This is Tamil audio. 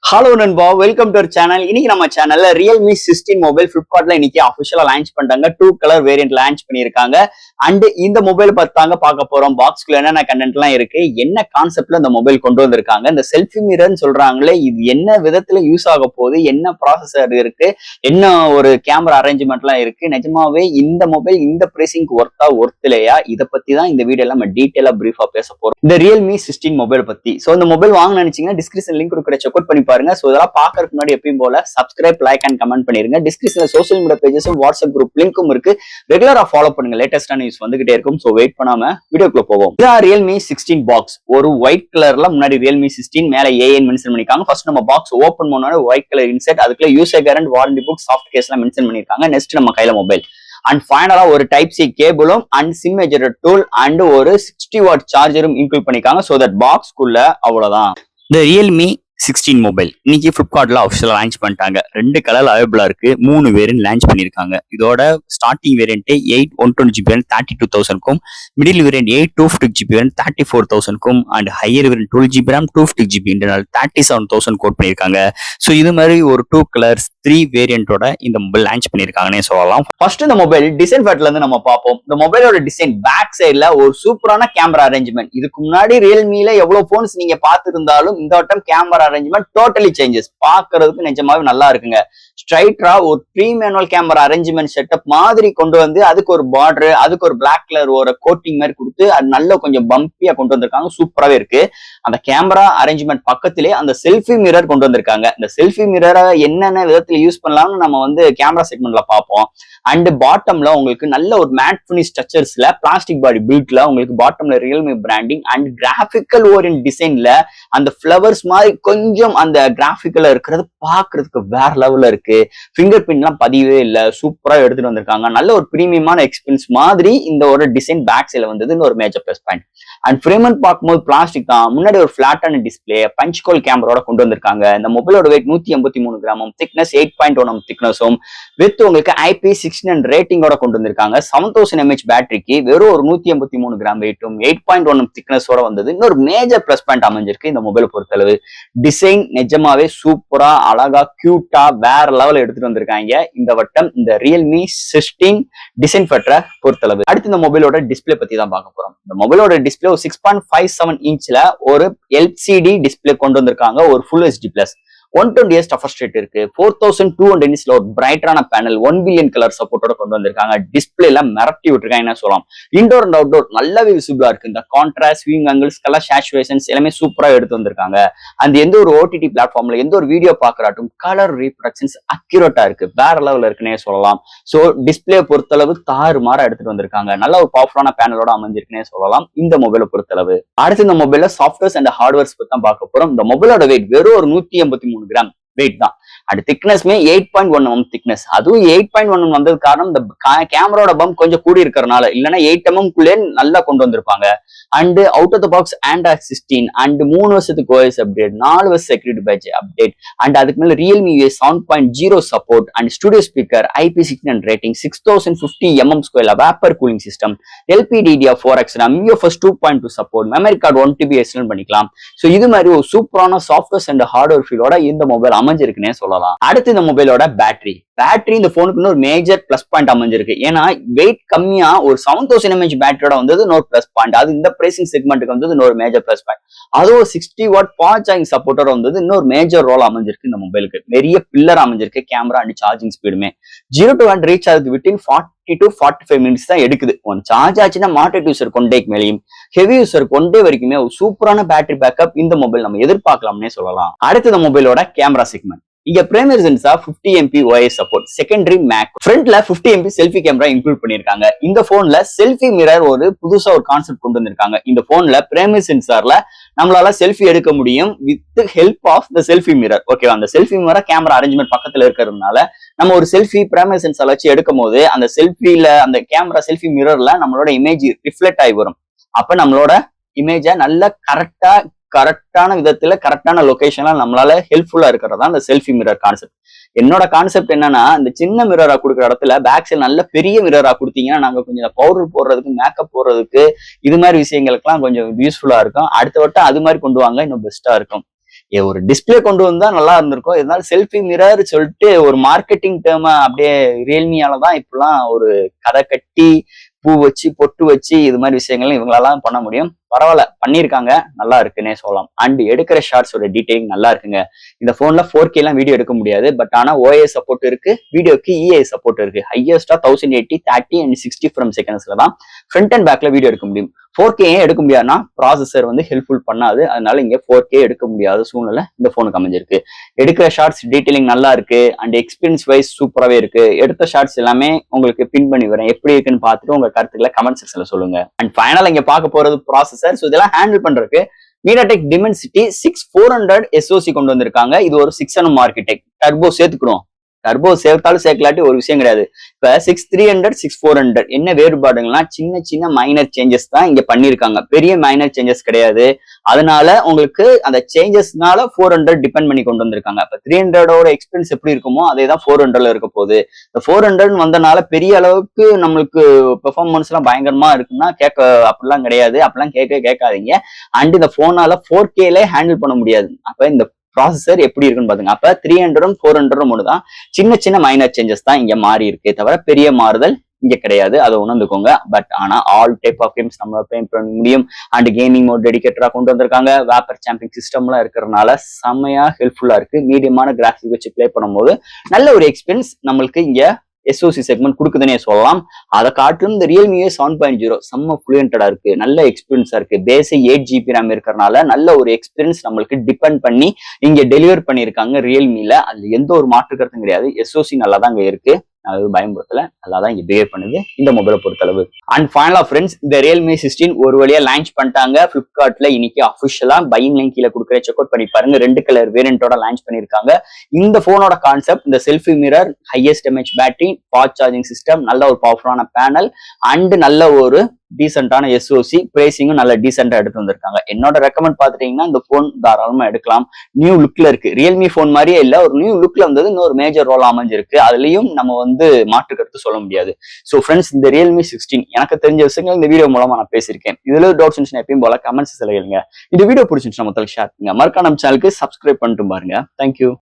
ஹலோ நண்பா, வெல்கம் டு அவர் சேனல். இன்னைக்கு நம்ம சேனல்ல ரியல்மி 16 மொபைல் பிளிப்கார்ட்ல இன்னைக்கு அபிஷியலா லான்ச் பண்ணிட்டாங்க. 2 கலர் வேரியன்ட் லான்ச் பண்ணிருக்காங்க. அண்ட் இந்த மொபைல் பார்த்தாங்க பார்க்க போறோம். பாக்ஸ்க்குள்ள என்னென்ன கண்டென்ட் எல்லாம் இருக்கு, என்ன கான்செப்ட்ல இந்த மொபைல் கொண்டு வந்திருக்காங்க, இந்த செல்ஃபி மிரர்னு சொல்றாங்களே இது என்ன விதத்துல யூஸ் ஆக போகுது, என்ன ப்ராசஸர் இருக்கு, என்ன ஒரு கேமரா அரேஞ்ச்மெண்ட் எல்லாம் இருக்கு, நிஜமாவே இந்த மொபைல் இந்த பிரைசிங்க்கு ஒர்த் இல்லையா, இதை பத்தி தான் இந்த வீடியோ நம்ம டீட்டெயிலா பிரீஃபா பேச போறோம். இந்த ரியல்மி 16 மொபைல் பத்தி. சோ இந்த மொபைல் வாங்க நினைச்சீங்கன்னா டிஸ்கிரிப்ஷன் லிங்க் கொடுக்குற செக் அவுட் பண்ணி பாருங்க. சோ இதெல்லாம் பாக்குறதுக்கு முன்னாடி எப்பயும் போல சப்ஸ்கிரைப், லைக் அண்ட் கமெண்ட் பண்ணிருங்க. டிஸ்கிரிப்ஷன்ல சோசியல் மீடியா பேஜஸும் வாட்ஸ்அப் குரூப் லிங்க்கும் இருக்கு. ரெகுலரா ஃபாலோ பண்ணுங்க, லேட்டஸ்டான நியூஸ் வந்துகிட்டே இருக்கும். சோ வெயிட் பண்ணாம வீடியோக்குள்ள போவோம். இதான் ரியல்மி 16 பாக்ஸ். ஒரு ஒயிட் கலர்ல முன்னாடி ரியல்மி 16 மேல ஏஎன் மென்ஷன் பண்ணிருக்காங்க. ஃபர்ஸ்ட் நம்ம பாக்ஸ் ஓபன் பண்ணோட ஒயிட் கலர் இன்செட், அதுக்குள்ள யூசர் கேரண்ட், வாரண்டி புக், சாஃப்ட் கேஸ் எல்லாம் மென்ஷன் பண்ணிருக்காங்க. நெக்ஸ்ட் நம்ம கையில மொபைல் அண்ட் ஃபைனலா ஒரு டைப் சி கேபிளும் அண்ட் சிம் மேஜர் டூல் அண்ட் ஒரு 60 வாட் சார்ஜரும் இன்க்ளூட் பண்ணிருக்காங்க. சோ தட் பாக்ஸ்க்குள்ள அவ்வளவுதான் இந்த ரியல்மி 16 மொபைல் இன்னைக்கு பிளிப்கார்ட்ல அபிஷியலா லான்ச் பண்ணிட்டாங்க. 2 கலர் அவைலபிளா இருக்கு. 3 வேரியன்ட் லான்ச் பண்ணிருக்காங்க. இதோட ஸ்டார்டிங் வேரியன்ட் 8 120GB 32,000க்கும், மிடில் வேரியன்ட் 8 250GB 34,000க்கும் and higher variant 12GB RAM 250GB internal 37,000 quote பண்ணிருக்காங்க. ஸோ இது மாதிரி ஒரு 2 கலர்ஸ் 3 வேரியன்டோட இந்த மொபைல் லான்ச் பண்ணிருக்காங்கன்னே சொல்லலாம். ஃபர்ஸ்ட் இந்த மொபைல் டிசைன் ஃபேட்ல இருந்து நம்ம பார்ப்போம். இந்த மொபைலோட டிசைன் பேக் சைட்ல ஒரு சூப்பரான கேமரா அரேஞ்ச்மெண்ட். இதுக்கு முன்னாடி ரியல்மில எவ்வளவு போன்ஸ் நீங்க பார்த்திருந்தாலும் இந்த வட்டம் கேமரா அரேஞ்ச்மெண்ட் டோட்டலி சேஞ்சஸ். பாக்குறதுக்கு நிஜமாவே நல்லா இருக்குங்க. ஸ்ட்ரைட்டா ஒரு pre manual camera arrangement setup மாதிரி கொண்டு வந்து அதுக்கு ஒரு பார்டர், அதுக்கு ஒரு பிளாக் கலர் ஒரு கோட்டிங் மாதிரி கொடுத்து அது நல்ல கொஞ்சம் பம்பியா கொண்டு வந்திருக்காங்க. சூப்பராகவே இருக்கு. அந்த கேமரா அரேஞ்ச்மெண்ட் பக்கத்திலே அந்த செல்ஃபி மிரர் கொண்டு வந்திருக்காங்க. இந்த செல்ஃபி மிரரை என்னென்ன விதத்துல யூஸ் பண்ணலாம்னு நம்ம வந்து கேமரா செக்மெண்ட்ல பார்ப்போம். அண்ட் பாட்டம்ல உங்களுக்கு நல்ல ஒரு மேட் பினிஷ் ஸ்ட்ரக்சர்ஸ்ல பிளாஸ்டிக் பாடி பில்ட்ல உங்களுக்கு பாட்டம்ல Realme branding and graphical orient டிசைன்ல அந்த ஃபிளவர்ஸ் மாதிரி கொஞ்சம் அந்த கிராபிக்கல்ல இருக்கிறது பாக்குறதுக்கு வேற லெவல்ல இருக்கு. ஃபிங்கர் பிரிண்ட் எல்லாம் பதிவே இல்ல, சூப்பரா எடுத்துட்டு வந்திருக்காங்க. நல்ல ஒரு பிரீமியமான எக்ஸ்பீரியன்ஸ் மாதிரி இந்த ஒரு டிசைன் பேக் சைட்ல வந்தது ஒரு major plus point. And frame பார்க்கும்போது பிளாஸ்டிக் தான். முன்னாடி ஒரு பிளாட்டான டிஸ்பிளே பஞ்ச் கோல் கேமராவோட கொண்டு வந்திருக்காங்க. இந்த மொபைலோட வெயிட் 183 கிராமும், திக்னஸ் 8.1 திக்னஸும் வித் உங்களுக்கு IP69 ரேட்டிங்கோட கொண்டு வந்திருக்காங்க. 7000 mAh பேட்டரிக்கு வெறும் ஒரு 183 கிராம் வெயிட்டும் 8.1 திக்னஸோட வந்தது இன்னொரு மேஜர் பிளஸ் பாயிண்ட் அமைஞ்சிருக்கு இந்த மொபைல் பொறுத்தளவு. டிசைன் நிஜமாவே சூப்பரா அழகா கியூட்டா வேற லெவல் எடுத்துட்டு வந்திருக்காங்க இந்த வட்டம் இந்த ரியல்மி 16 டிசைன் ஃபேக்டரை பொறுத்தளவு. அடுத்து இந்த மொபைலோட டிஸ்பிளே பத்தி தான் பார்க்க போறோம். இந்த மொபைலோட டிஸ்பிளே 6.57 இன்ச்ல ஒரு LCD டிஸ்பிளே கொண்டு வந்திருக்காங்க. ஒரு full HD plus 120Hz tougher rate இருக்கு. 4200 நிட்ஸ்ல ஒரு பிரைட்டான பேனல் 1 பில்லியன் கலர் சப்போர்ட்டோட கொண்டு வந்திருக்காங்க. டிஸ்பிளேல மிரட்டி விட்டுருக்காங்க என்ன சொல்லலாம். இன்டோர் அண்ட் அவுட்டோர் நல்லாவே விசிபிளா இருக்கு. இந்த contrast, viewing angles, colour saturations எல்லாமே சூப்பரா எடுத்து வந்திருக்காங்க. அந்த எந்த ஒரு OTT பிளாட்ஃபார்ம்ல எந்த ஒரு வீடியோ பாக்குறாட்டும் கலர் ரீப்ரொடக்ஷன்ஸ் அக்யூரேட்டா இருக்கு, வேற லெவல்ல இருக்குன்னே சொல்லலாம். சோ டிஸ்பிளே பொறுத்தளவு தாறுமாறா எடுத்துட்டு வந்திருக்காங்க. நல்ல ஒரு பவர்ஃபுல்லான பேனலோட அமைஞ்சிருக்குன்னே சொல்லலாம் இந்த மொபைலை பொறுத்தளவு. அடுத்து இந்த மொபைல சாஃப்ட்வேர்ஸ் அண்ட் ஹார்ட்வேர்ஸ் பத்தி தான் பார்க்க போறோம். இந்த மொபைலோட வெயிட் வெறும் ஒரு 183 கிராம் வெயிட் தான். அண்ட் திக்னஸ்மே 8.1 mm திக்னஸ். அதுவும் 8.1 mm வந்தது காரணம் இந்த கேமராவோட பம்ப் கொஞ்சம் கூடி இருக்கிறனால, இல்லைன்னா 8 mm குள்ளே நல்லா கொண்டு வந்திருப்பாங்க. And out of the box Android 16 and 3 வருஷத்துக்கு OS அப்டேட், 4 வருஷம் செக்யூரிட்டி பேட்ச் அப்டேட் அண்ட் அதுக்கு மேல Realme US 7.0 support and studio speaker, IP69 rating, 6050 mm2 vapour cooling system, LPDDR4X RAM, UFS 2.2 support, memory card 1TB extend பண்ணிக்கலாம். ஸோ இது மாதிரி ஒரு சூப்பரான சாஃப்ட்வேர்ஸ் அண்ட் ஹார்ட்வேர் ஃபீலோட இந்த மொபைல் அமைஞ்சிருக்குன்னே சொல்லலாம். அடுத்து இந்த மொபைலோட பேட்டரி இந்த போனுக்கு ஒரு மேஜர் பிளஸ் பாயிண்ட் அமைஞ்சிருக்கு. ஏன்னா வெயிட் கம்மியா ஒரு 7000 mAh பேட்டரியோட வந்தது இன்னொரு பிளஸ் பாயிண்ட். அது இந்த பிரைசிங் செக்மெண்ட்டுக்கு வந்தது இன்னொரு மேஜர் பிளஸ் பாயிண்ட். அதுவும் 60 வாட் ஃபாஸ்ட் சார்ஜிங் சப்போர்ட்டோட வந்தது இன்னொரு மேஜர் ரோல் அமைஞ்சிருக்கு இந்த மொபைலுக்கு. நிறைய பில்லர் அமைஞ்சிருக்கு. கேமரா அண்ட் சார்ஜிங் ஸ்பீடுமே 0 to 100 ரீச் ஆகுது வித்தின் 40 to 45 மினிட்ஸ் தான் எடுக்குது. ஒன் சார்ஜ் ஆச்சுன்னா மாடரேட் யூசர் கொண்டேக்கு மேலேயும் ஹெவி யூசர் கொண்டே வரைக்குமே ஒரு சூப்பரான பேட்டரி பேக்கப் இந்த மொபைல் நம்ம எதிர்பார்க்கலாம்னே சொல்லலாம். அடுத்து இந்த மொபைலோட கேமரா செக்மெண்ட். இங்க primary sensor 50 MP OIS support, secondary mac, ஃப்ரண்ட்ல 50 MP செல்ஃபி கேமரா இன்க்ளூட் பண்ணிருக்காங்க. இந்த போன்ல செல்ஃபி மிரர் ஒரு புதுசா ஒரு கான்செப்ட் கொண்டு வந்திருக்காங்க. இந்த போன்ல பிரைமரி சென்சார்ல நம்மளால செல்ஃபி எடுக்க முடியும் with help of the selfie mirror. Okay, அந்த செல்ஃபி மிரர் கேமரா அரேஞ்ச்மெண்ட் பக்கத்துல இருக்கிறதுனால நம்ம ஒரு செல்ஃபி பிரைமரி சென்சார் வச்சு எடுக்கும் போது அந்த செல்ஃபில அந்த கேமரா செல்ஃபி மிரர்ல நம்மளோட இமேஜ் ரிஃப்ளெக்ட் ஆகி வரும். அப்ப நம்மளோட இமேஜை நல்ல கரெக்டான விதத்துல கரெக்டான லொகேஷன்ல நம்மளால ஹெல்ப்ஃபுல்லா இருக்கிறதா அந்த செல்ஃபி மிரர் கான்செப்ட். என்னோட கான்செப்ட் என்னன்னா, இந்த சின்ன மிரரா கொடுக்குற இடத்துல பேக் சைடு நல்ல பெரிய மிரரா கொடுத்தீங்கன்னா நாங்க கொஞ்சம் பவுடர் போடுறதுக்கு, மேக்கப் போடுறதுக்கு, இது மாதிரி விஷயங்களுக்குலாம் கொஞ்சம் யூஸ்ஃபுல்லா இருக்கும். அடுத்த வட்டம் அது மாதிரி கொண்டு வாங்க, இன்னும் பெஸ்டா இருக்கும். ஒரு டிஸ்பிளே கொண்டு வந்தா நல்லா இருந்திருக்கும். இருந்தாலும் செல்ஃபி மிரர் சொல்லிட்டு ஒரு மார்க்கெட்டிங் டேர்ம அப்படியே ரியல்மியால தான் இப்பெல்லாம் ஒரு கதை கட்டி பூ வச்சு பொட்டு வச்சு இது மாதிரி விஷயங்கள்லாம் இவங்களாலாம் பண்ண முடியும். பரவாயில்ல, பண்ணியிருக்காங்க, நல்லா இருக்குன்னே சொல்லலாம். அண்ட் எடுக்கிற ஷார்ட்ஸோட டீடைலிங் நல்லா இருக்குங்க. இந்த போன்ல 4K எல்லாம் வீடியோ எடுக்க முடியாது. பட் ஆனா OIS சப்போர்ட் இருக்கு, வீடியோக்கு EI சப்போர்ட் இருக்கு. ஹையஸ்டா 1080 30 and 60 ஃப்ரம் செகண்ட்ஸ்ல தான் ஃப்ரண்ட் அண்ட் பேக்ல வீடியோ எடுக்க முடியும். 4K ஏன் எடுக்க முடியாதுன்னா ப்ராசஸர் வந்து ஹெல்ப்ஃபுல் பண்ணாது. அதனால இங்க 4K எடுக்க முடியாத சூழ்நிலை இந்த போனுக்கு அமைஞ்சிருக்கு. எடுக்கிற ஷார்ட்ஸ் டீடைலிங் நல்லா இருக்கு அண்ட் எக்ஸ்பீரியன்ஸ் வைஸ் சூப்பராகவே இருக்கு. எடுத்த ஷார்ட்ஸ் எல்லாமே உங்களுக்கு பின் பண்ணி வரேன், எப்படி இருக்குன்னு பார்த்துட்டு உங்க கருத்துக்களை கமெண்ட் செக்ஷன்ல சொல்லுங்க. அண்ட் ஃபைனலா இங்க பார்க்க போறது ப்ராசஸர். ஸோ இதெல்லாம் ஹேண்டில் பண்றதுக்கு MediaTek Dimensity 6400 SoC கொண்டு வந்திருக்காங்க. இது ஒரு 6nm ஆர்கிடெக்ட். டர்போ சேர்த்துக்கிறோம், டர்போ சேர்த்தாலும் சேர்க்கலாட்டி ஒரு விஷயம் கிடையாது. இப்ப 6300 6400 என்ன வேறுபாடுங்கன்னா சின்ன சின்ன மைனர் சேஞ்சஸ் தான் இங்க பண்ணிருக்காங்க, பெரிய மைனர் சேஞ்சஸ் கிடையாது. அதனால உங்களுக்கு அந்த சேஞ்சஸ்னால 400 டிபெண்ட் பண்ணி கொண்டு வந்திருக்காங்க. இப்ப 300ஓட எக்ஸ்பென்ஸ் எப்படி இருக்குமோ அதே தான் 400ல இருக்க போகுது. இந்த 400 வந்தனால பெரிய அளவுக்கு நம்மளுக்கு பெர்ஃபார்மன்ஸ் எல்லாம் பயங்கரமா இருக்குன்னா கேட்க அப்படிலாம் கிடையாது. அப்படிலாம் கேட்காதீங்க. அண்ட் இந்த போனால 4Kல ஹேண்டில் பண்ண முடியாது. அப்ப இந்த ப்ராசஸர் எப்படி இருக்குன்னு பாத்துங்க. அப்ப 300 400 ஒண்ணுதான், சின்ன சின்ன மைனர் சேஞ்சஸ் தான் இங்க மாறி இருக்கு தவிர பெரிய மாறுதல் இங்க கிடையாது. அதை உணர்ந்துக்கோங்க. பட் ஆனா ஆல் டைப் ஆஃப் கேம்ஸ் நம்ம பிளே பண்ண முடியும். அண்ட் கேமிங் மோட் டெடிகேட்டரா கொண்டு வந்திருக்காங்க. வேப்பர் சாம்பிங் சிஸ்டம்லாம் இருக்கிறதுனால செம்மையா ஹெல்ப்ஃபுல்லா இருக்கு. மீடியமான கிராஃபிக் வச்சு பிளே பண்ணும்போது நல்ல ஒரு எக்ஸ்பீரியன்ஸ் நம்மளுக்கு இங்க SoC செக்மெண்ட் கொடுக்குதுன்னே சொல்லலாம். அதை காட்டிலும் இந்த Realme 7.0 செம்ம ஃப்ளூயண்டடா இருக்கு, நல்ல எக்ஸ்பீரியன்ஸா இருக்கு. பேசிக் 8GB RAM இருக்கிறதுனால நல்ல ஒரு எக்ஸ்பீரியன்ஸ் நம்மளுக்கு டிபெண்ட் பண்ணி இங்க டெலிவர் பண்ணியிருக்காங்க Realmeல. அதுல எந்த ஒரு மாற்று கருத்தும் கிடையாது. SoC நல்லா தான் இங்க இருக்கு, அது பயன்படுத்தல, நல்லா தான் இங்க பிஹேவ் பண்ணுது இந்த மொபைலை பொறுத்தளவு. அண்ட் ஃபைனலா ஃப்ரெண்ட்ஸ், இந்த Realme 16 ஒரு வழியா லான்ச் பண்ணிட்டாங்க பிளிப்கார்ட்ல. இன்னைக்கு அபிஷியலா பையிங் லிங்க் கீழே கொடுக்குற, செக் அவுட் பண்ணி பாருங்க. 2 கலர் வேரியண்டோட லான்ச் பண்ணிருக்காங்க. இந்த போனோட கான்செப்ட் இந்த selfie mirror, highest mAh battery, fast charging system, நல்ல ஒரு பவர்ஃபுல்லான பேனல் அண்ட் நல்ல ஒரு டீசென்டான SoC, பிரைசிங்கும் நல்ல டீசென்டா எடுத்து வந்திருக்காங்க. என்னோட ரெக்கமெண்ட் பாத்துட்டீங்கன்னா இந்த போன் தாராளமா எடுக்கலாம். நியூ லுக்ல இருக்கு, ரியல்மி போன் மாதிரியே இல்ல, ஒரு நியூ லுக்ல வந்தது இன்னொரு மேஜர் ரோல் அமைஞ்சிருக்கு. அதுலயும் நம்ம வந்து மாற்று கருத்து சொல்ல முடியாது. சோ ஃப்ரெண்ட்ஸ், இந்த Realme 16 எனக்கு தெரிஞ்ச விஷயங்கள் இந்த வீடியோ மூலமா நான் பேசியிருக்கேன். இதுல டவுட்ஸ் இருந்துச்சுன்னா எப்பயும் போல கமெண்ட்ஸ் எழுதுங்க. இந்த வீடியோ பிடிச்சிருந்துச்சுன்னா மொத்தம் ஷேர் பண்ணுங்க. மறக்காம நம்ம சேனலுக்கு சப்ஸ்கிரைப் பண்ணிட்டு பாருங்க. தேங்க்யூ.